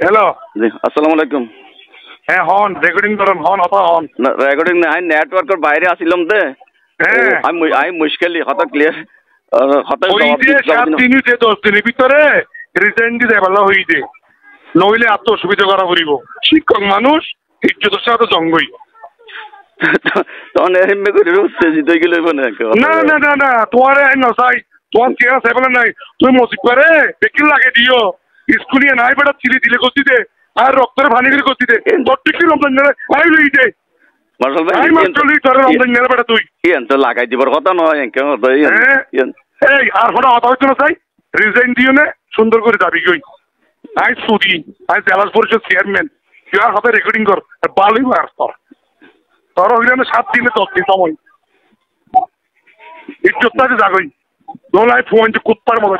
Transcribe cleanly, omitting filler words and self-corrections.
Hello জি আসসালামু আলাইকুম। হ্যাঁ হন রেকর্ডিং করেন হন হতা হন রেকর্ডিং না নেটওয়ার্কের বাইরে আসিলাম দে হ্যাঁ আমি মুশকিল হতা ক্লিয়ার হতা ওই যে 7 দিন যে 10 দিনের ভিতরে রিটার্ন দিতে পারলা হইতে নইলে এত অসুবিধা করা পড়িব শিক্ষক মানুষ ইজ্জতের সাথে জঙ্গই তখন এমনি করে রুসে জিতে গেলে না না না না তোমার না চাই তোমার চেহারা সেবেলা নাই তুমি মসজিদ করে বেকিল লাগে দিও স্কুলিয়ে নাই বেটা চিলি দিলে করছি দে আর রক্তের ভানি করে করছি দে তোর ঠিক রমজান নেলে আই লই দে মার্শাল ভাই আই মাস চলি তোর রমজান নেলে বেটা তুই তো লাগাই দিবার কথা নয় কেন এই আর ফটো কথা হচ্ছে না চাই রিজাইন দিও না সুন্দর করে যাবি কই আই সুদি আই জেলা পরিষদ চেয়ারম্যান তুই আর হাতে রেকর্ডিং কর ভালোই আর তোর ওইখানে 7 দিনে 10 দিন সময় ইজ্জতটা জাগই দোলাই ফোন কুত্তার মতো